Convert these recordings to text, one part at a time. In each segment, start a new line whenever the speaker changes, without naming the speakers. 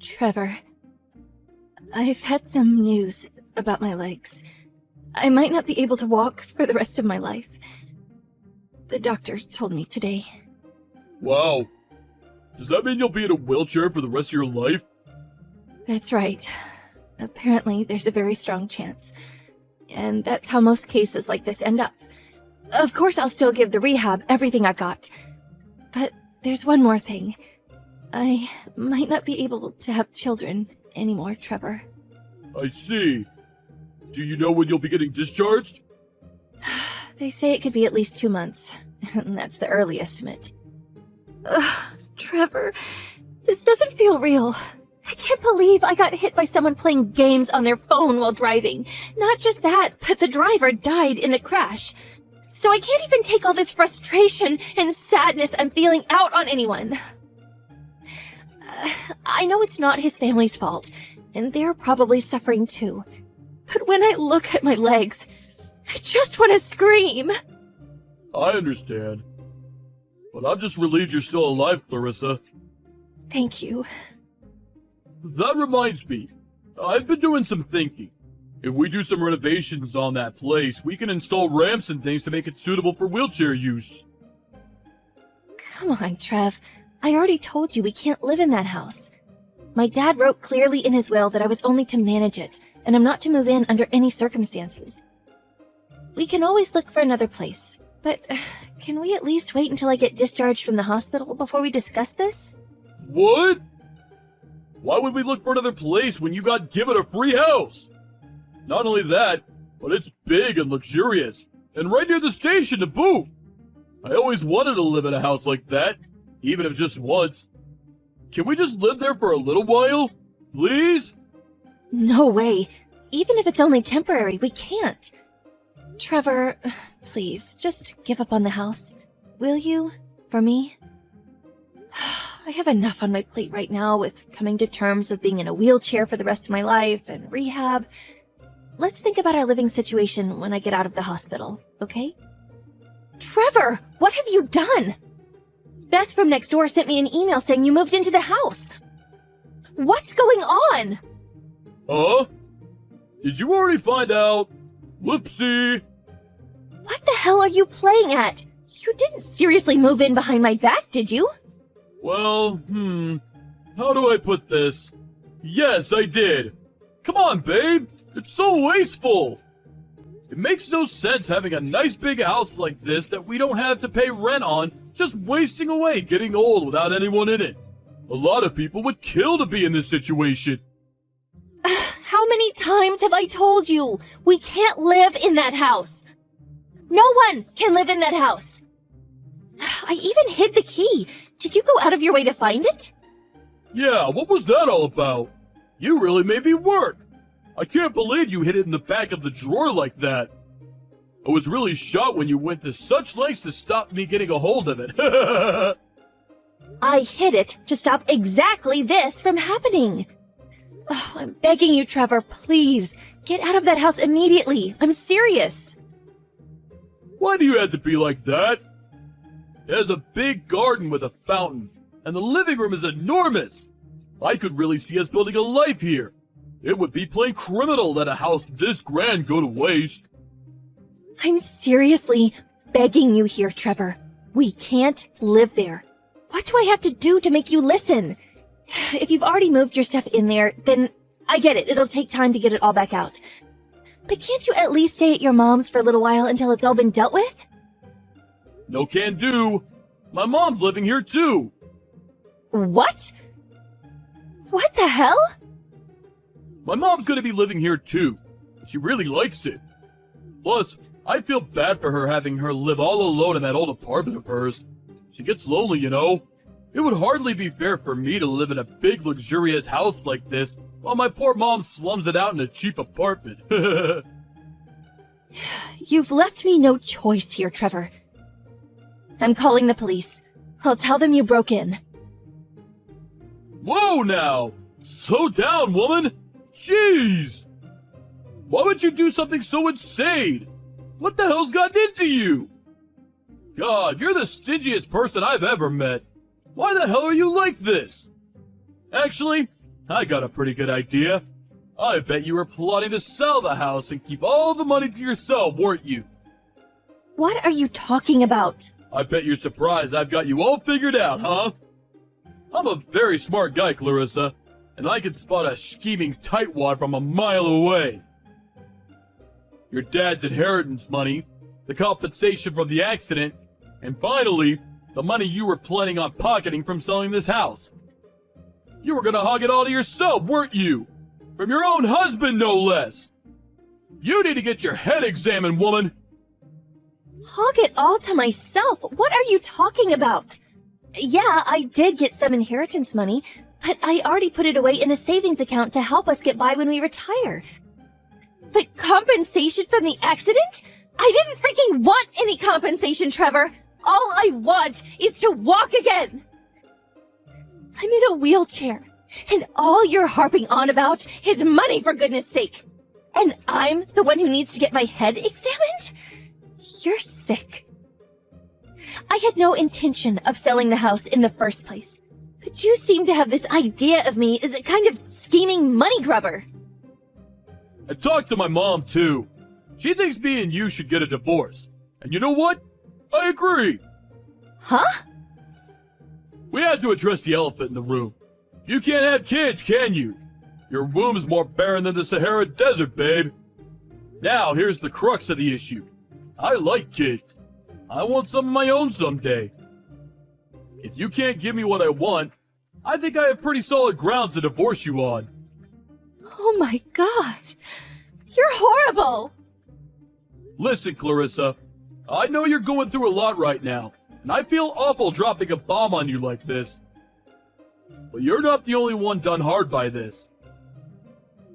Trevor, I've had some news about my legs. I might not be able to walk for the rest of my life. The doctor told me today.
Wow. Does that mean you'll be in a wheelchair for the rest of your life?
That's right. Apparently, there's a very strong chance. And that's how most cases like this end up. Of course, I'll still give the rehab everything I've got. But there's one more thing. I might not be able to have children anymore, Trevor.
I see. Do you know when you'll be getting discharged?
They say it could be at least 2 months, and that's the early estimate. Ugh, Trevor, this doesn't feel real. I can't believe I got hit by someone playing games on their phone while driving. Not just that, but the driver died in the crash. So I can't even take all this frustration and sadness I'm feeling out on anyone. I know it's not his family's fault, and they're probably suffering too. But when I look at my legs, I just want to scream.
I understand. But I'm just relieved you're still alive, Clarissa.
Thank you.
That reminds me. I've been doing some thinking. If we do some renovations on that place, we can install ramps and things to make it suitable for wheelchair use.
Come on, Trev. I already told you we can't live in that house. My dad wrote clearly in his will that I was only to manage it, and I'm not to move in under any circumstances. We can always look for another place, but can we at least wait until I get discharged from the hospital before we discuss this?
What? Why would we look for another place when you got given a free house? Not only that, but it's big and luxurious, and right near the station to boot. I always wanted to live in a house like that, even if just once. Can we just live there for a little while? Please?
No way. Even if it's only temporary, we can't. Trevor, please, just give up on the house. Will you? For me? I have enough on my plate right now with coming to terms with being in a wheelchair for the rest of my life and rehab. Let's think about our living situation when I get out of the hospital, okay? Trevor, what have you done? Beth from next door sent me an email saying you moved into the house. What's going on?
Huh? Did you already find out? Whoopsie!
What the hell are you playing at? You didn't seriously move in behind my back, did you?
Well, how do I put this? Yes, I did. Come on, babe. It's so wasteful. It makes no sense having a nice big house like this that we don't have to pay rent on, just wasting away getting old without anyone in it. A lot of people would kill to be in this situation.
How many times have I told you? We can't live in that house. No one can live in that house. I even hid the key. Did you go out of your way to find it?
Yeah, what was that all about? You really made me work. I can't believe you hid it in the back of the drawer like that. I was really shocked when you went to such lengths to stop me getting a hold of it.
I hid it to stop exactly this from happening. Oh, I'm begging you, Trevor, please. Get out of that house immediately. I'm serious.
Why do you have to be like that? It has a big garden with a fountain, and the living room is enormous. I could really see us building a life here. It would be plain criminal that a house this grand go to waste.
I'm seriously begging you here, Trevor. We can't live there. What do I have to do to make you listen? If you've already moved your stuff in there, then I get it. It'll take time to get it all back out. But can't you at least stay at your mom's for a little while until it's all been dealt with?
No can do. My mom's living here too.
What? What the hell?
My mom's gonna be living here too. She really likes it. Plus, I feel bad for her having her live all alone in that old apartment of hers. She gets lonely, you know. It would hardly be fair for me to live in a big luxurious house like this while my poor mom slums it out in a cheap apartment.
You've left me no choice here, Trevor. I'm calling the police. I'll tell them you broke in.
Whoa now! Slow down, woman! Jeez! Why would you do something so insane? What the hell's gotten into you? God, you're the stingiest person I've ever met. Why the hell are you like this? Actually, I got a pretty good idea. I bet you were plotting to sell the house and keep all the money to yourself, weren't you?
What are you talking about?
I bet you're surprised I've got you all figured out, huh? I'm a very smart guy, Clarissa, and I can spot a scheming tightwad from a mile away. Your dad's inheritance money, the compensation from the accident, and finally, the money you were planning on pocketing from selling this house. You were gonna hog it all to yourself, weren't you? From your own husband, no less. You need to get your head examined, woman.
Hog it all to myself? What are you talking about? Yeah, I did get some inheritance money, but I already put it away in a savings account to help us get by when we retire. But compensation from the accident? I didn't freaking want any compensation, Trevor. All I want is to walk again. I'm in a wheelchair, and all you're harping on about is money, for goodness sake. And I'm the one who needs to get my head examined? You're sick. I had no intention of selling the house in the first place, but you seem to have this idea of me as a kind of scheming money grubber.
I talked to my mom, too. She thinks me and you should get a divorce. And you know what? I agree.
Huh?
We had to address the elephant in the room. You can't have kids, can you? Your womb's more barren than the Sahara Desert, babe. Now, here's the crux of the issue. I like kids. I want some of my own someday. If you can't give me what I want, I think I have pretty solid grounds to divorce you on.
Oh my god. You're horrible.
Listen, Clarissa, I know you're going through a lot right now, and I feel awful dropping a bomb on you like this. But you're not the only one done hard by this.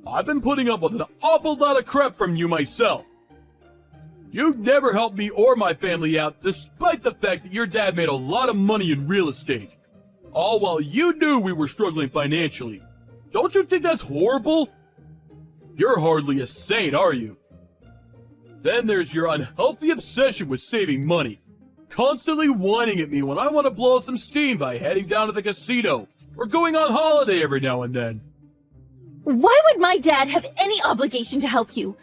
I've been putting up with an awful lot of crap from you myself. You've never helped me or my family out, despite the fact that your dad made a lot of money in real estate. All while you knew we were struggling financially. Don't you think that's horrible? You're hardly a saint, are you? Then there's your unhealthy obsession with saving money. Constantly whining at me when I want to blow some steam by heading down to the casino or going on holiday every now and then.
Why would my dad have any obligation to help you?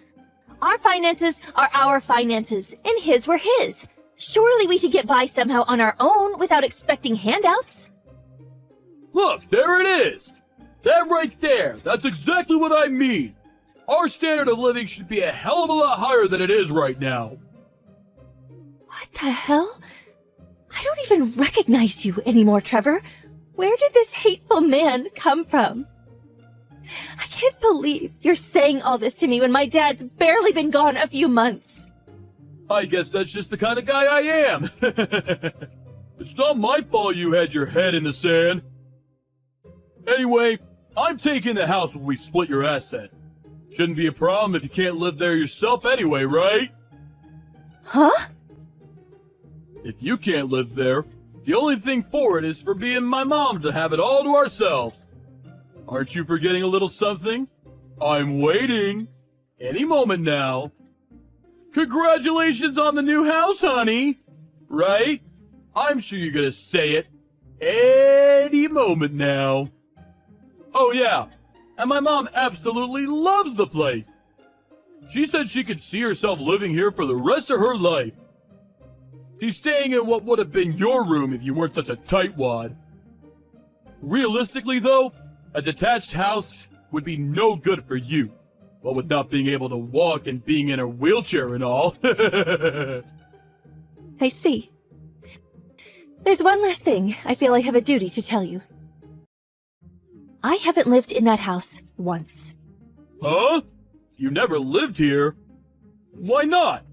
Our finances are our finances, and his were his. Surely we should get by somehow on our own without expecting handouts.
Look, there it is! That right there, that's exactly what I mean! Our standard of living should be a hell of a lot higher than it is right now.
What the hell? I don't even recognize you anymore, Trevor. Where did this hateful man come from? I can't believe you're saying all this to me when my dad's barely been gone a few months.
I guess that's just the kind of guy I am. It's not my fault you had your head in the sand. Anyway, I'm taking the house when we split your asset. Shouldn't be a problem if you can't live there yourself anyway, right?
Huh?
If you can't live there, the only thing for it is for me and my mom to have it all to ourselves. Aren't you forgetting a little something? I'm waiting. Any moment now. Congratulations on the new house, honey. Right? I'm sure you're gonna say it. Any moment now. Oh yeah, and my mom absolutely loves the place. She said she could see herself living here for the rest of her life. She's staying in what would have been your room if you weren't such a tightwad. Realistically though, a detached house would be no good for you. What with not being able to walk and being in a wheelchair and all.
I see. There's one last thing I feel I have a duty to tell you. I haven't lived in that house once.
Huh? You never lived here? Why not?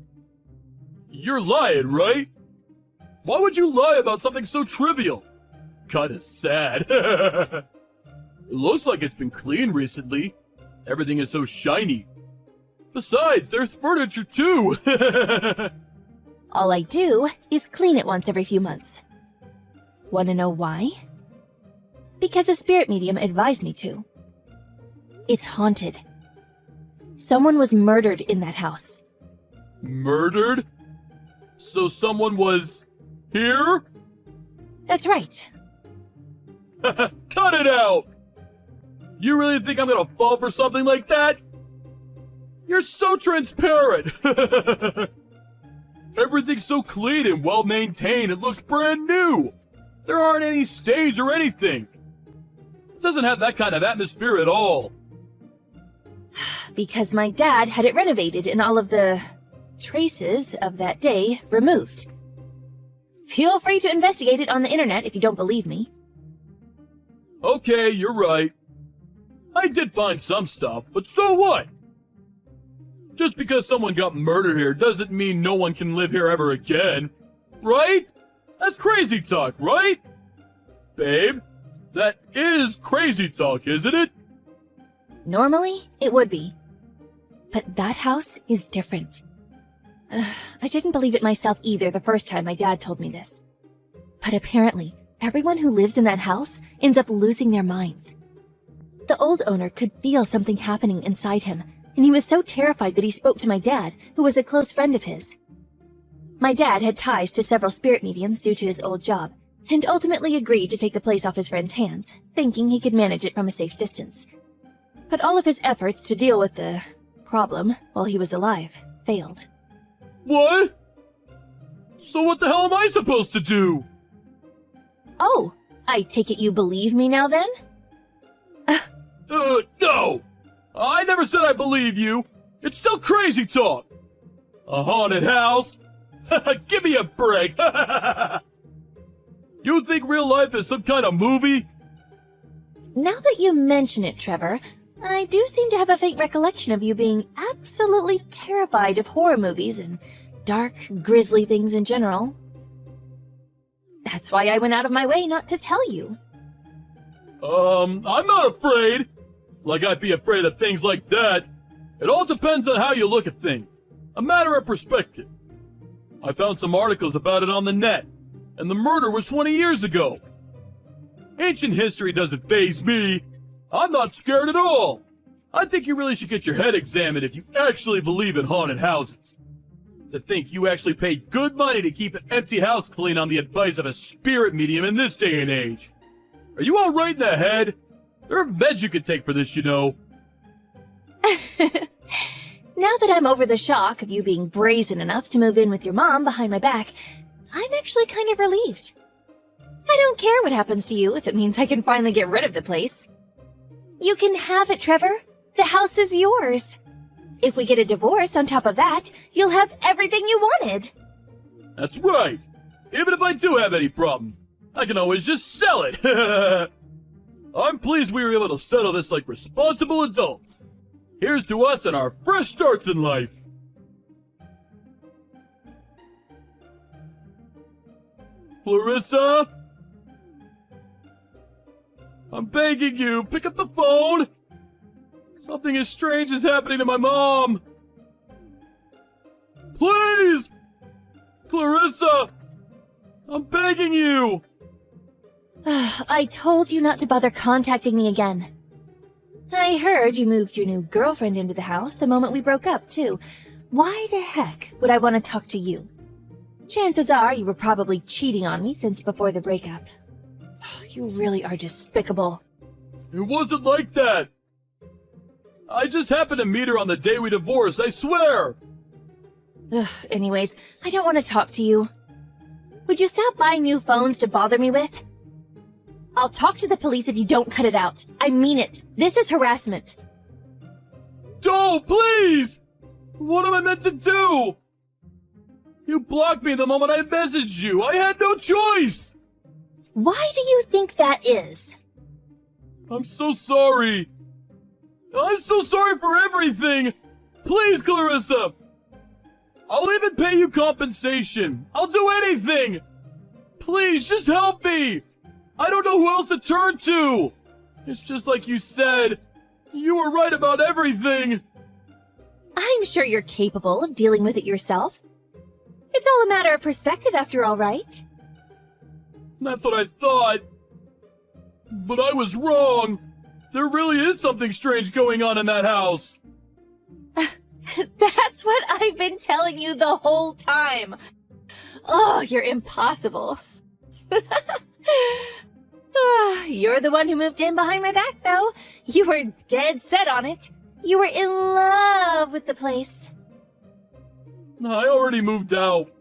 You're lying, right? Why would you lie about something so trivial? Kinda sad. It looks like it's been cleaned recently. Everything is so shiny. Besides, there's furniture too.
All I do is clean it once every few months. Want to know why? Because a spirit medium advised me to. It's haunted. Someone was murdered in that house.
Murdered? So someone was here?
That's right.
Cut it out! You really think I'm gonna fall for something like that? You're so transparent! Everything's so clean and well maintained, it looks brand new! There aren't any stains or anything! It doesn't have that kind of atmosphere at all.
Because my dad had it renovated and all of the traces of that day removed. Feel free to investigate it on the internet if you don't believe me.
Okay, you're right. I did find some stuff, but so what? Just because someone got murdered here doesn't mean no one can live here ever again. Right? That's crazy talk, right? Babe, that is crazy talk, isn't it?
Normally, it would be. But that house is different. I didn't believe it myself either the first time my dad told me this. But apparently, everyone who lives in that house ends up losing their minds. The old owner could feel something happening inside him, and he was so terrified that he spoke to my dad, who was a close friend of his. My dad had ties to several spirit mediums due to his old job, and ultimately agreed to take the place off his friend's hands, thinking he could manage it from a safe distance. But all of his efforts to deal with the problem while he was alive failed.
What? So what the hell am I supposed to do?
Oh, I take it you believe me now then?
No! I never said I believe you. It's still crazy talk. A haunted house? Give me a break. You think real life is some kind of movie?
Now that you mention it, Trevor, I do seem to have a faint recollection of you being absolutely terrified of horror movies and dark, grisly things in general. That's why I went out of my way not to tell you.
I'm not afraid. Like I'd be afraid of things like that. It all depends on how you look at things. A matter of perspective. I found some articles about it on the net, and the murder was 20 years ago. Ancient history doesn't faze me. I'm not scared at all. I think you really should get your head examined if you actually believe in haunted houses. To think you actually paid good money to keep an empty house clean on the advice of a spirit medium in this day and age. Are you all right in the head? There are meds you can take for this, you know.
Now that I'm over the shock of you being brazen enough to move in with your mom behind my back, I'm actually kind of relieved. I don't care what happens to you if it means I can finally get rid of the place. You can have it, Trevor. The house is yours. If we get a divorce on top of that, you'll have everything you wanted.
That's right. Even if I do have any problems, I can always just sell it. I'm pleased we were able to settle this like responsible adults. Here's to us and our fresh starts in life. Clarissa? I'm begging you, pick up the phone! Something as strange is happening to my mom! Please! Clarissa! I'm begging you!
I told you not to bother contacting me again. I heard you moved your new girlfriend into the house the moment we broke up, too. Why the heck would I want to talk to you? Chances are you were probably cheating on me since before the breakup. You really are despicable.
It wasn't like that! I just happened to meet her on the day we divorced, I swear!
Anyways, I don't want to talk to you. Would you stop buying new phones to bother me with? I'll talk to the police if you don't cut it out. I mean it. This is harassment.
Don't, please! What am I meant to do? You blocked me the moment I messaged you. I had no choice!
Why do you think that is?
I'm so sorry. I'm so sorry for everything. Please, Clarissa. I'll even pay you compensation. I'll do anything. Please, just help me. I don't know who else to turn to. It's just like you said. You were right about everything.
I'm sure you're capable of dealing with it yourself. It's all a matter of perspective after all, right?
That's what I thought. But I was wrong. There really is something strange going on in that house.
That's what I've been telling you the whole time. Oh, you're impossible. You're the one who moved in behind my back, though. You were dead set on it. You were in love with the place.
I already moved out.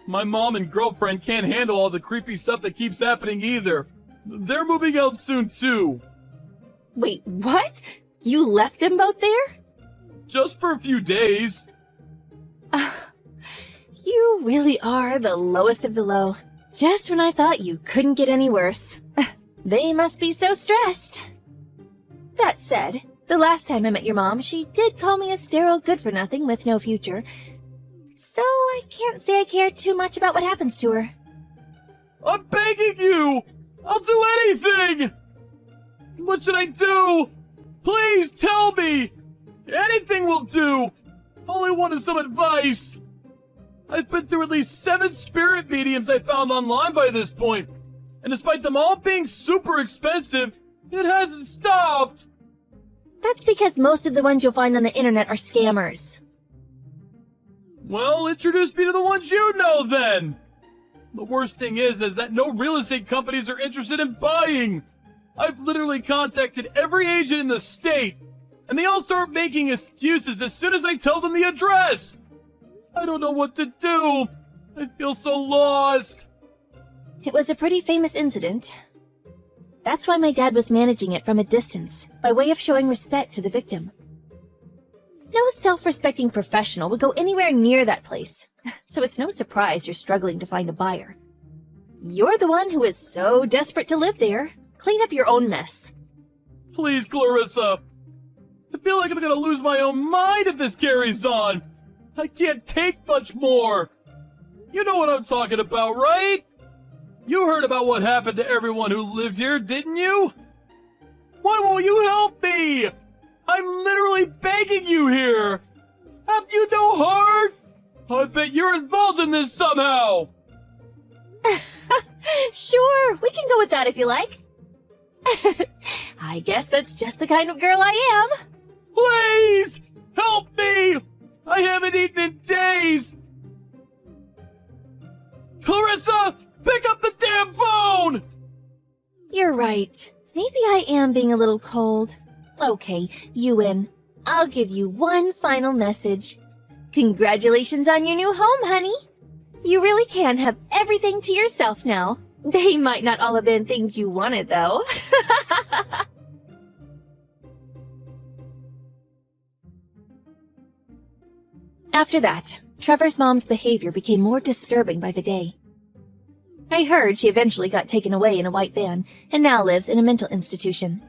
My mom and girlfriend can't handle all the creepy stuff that keeps happening either. They're moving out soon, too.
Wait, what? You left them both there?
Just for a few days.
You really are the lowest of the low. Just when I thought you couldn't get any worse. They must be so stressed. That said, the last time I met your mom, she did call me a sterile good-for-nothing with no future. So I can't say I care too much about what happens to her.
I'm begging you! I'll do anything! What should I do? Please tell me! Anything will do! All I want is some advice. I've been through at least 7 spirit mediums I found online by this point, and despite them all being super expensive, it hasn't stopped!
That's because most of the ones you'll find on the internet are scammers.
Well, introduce me to the ones you know then! The worst thing is that no real estate companies are interested in buying! I've literally contacted every agent in the state, and they all start making excuses as soon as I tell them the address! I don't know what to do! I feel so lost!
It was a pretty famous incident. That's why my dad was managing it from a distance, by way of showing respect to the victim. No self-respecting professional would go anywhere near that place, so it's no surprise you're struggling to find a buyer. You're the one who is so desperate to live there. Clean up your own mess.
Please, Clarissa! I feel like I'm gonna lose my own mind if this carries on! I can't take much more! You know what I'm talking about, right? You heard about what happened to everyone who lived here, didn't you? Why won't you help me? I'm literally begging you here! Have you no heart? I bet you're involved in this somehow!
Sure, we can go with that if you like. I guess that's just the kind of girl I am.
Please! Help me! I haven't eaten in days! Clarissa! Pick up the damn phone!
You're right. Maybe I am being a little cold. Okay, you win. I'll give you one final message. Congratulations on your new home, honey. You really can have everything to yourself now. They might not all have been things you wanted, though. After that, Trevor's mom's behavior became more disturbing by the day. I heard she eventually got taken away in a white van and now lives in a mental institution.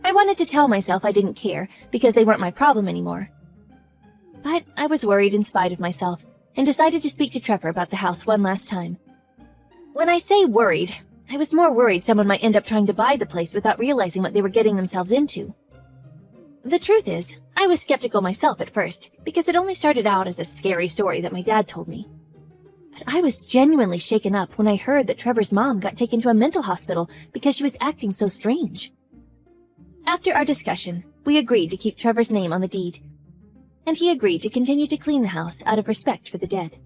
I wanted to tell myself I didn't care because they weren't my problem anymore. But I was worried in spite of myself and decided to speak to Trevor about the house one last time. When I say worried, I was more worried someone might end up trying to buy the place without realizing what they were getting themselves into. The truth is, I was skeptical myself at first because it only started out as a scary story that my dad told me. But I was genuinely shaken up when I heard that Trevor's mom got taken to a mental hospital because she was acting so strange. After our discussion, we agreed to keep Trevor's name on the deed, and he agreed to continue to clean the house out of respect for the dead.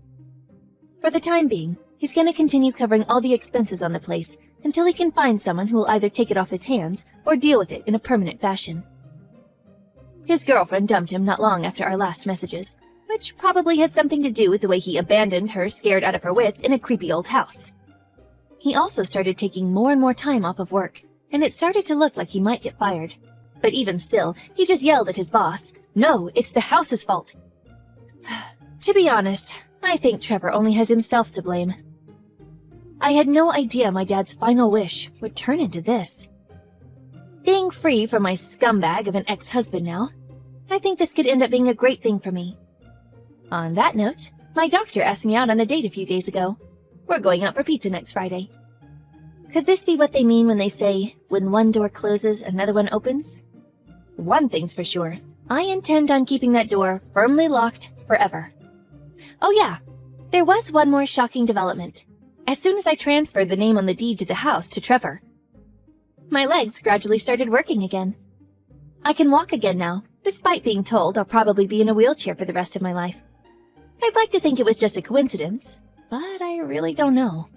For the time being, he's going to continue covering all the expenses on the place until he can find someone who will either take it off his hands or deal with it in a permanent fashion. His girlfriend dumped him not long after our last messages, which probably had something to do with the way he abandoned her scared out of her wits in a creepy old house. He also started taking more and more time off of work, and it started to look like he might get fired. But even still, he just yelled at his boss, "No, it's the house's fault." To be honest, I think Trevor only has himself to blame. I had no idea my dad's final wish would turn into this. Being free from my scumbag of an ex-husband now, I think this could end up being a great thing for me. On that note, my doctor asked me out on a date a few days ago. We're going out for pizza next Friday. Could this be what they mean when they say, when one door closes, another one opens? One thing's for sure, I intend on keeping that door firmly locked forever. Oh yeah, there was one more shocking development. As soon as I transferred the name on the deed to the house to Trevor, my legs gradually started working again. I can walk again now, despite being told I'll probably be in a wheelchair for the rest of my life. I'd like to think it was just a coincidence, but I really don't know.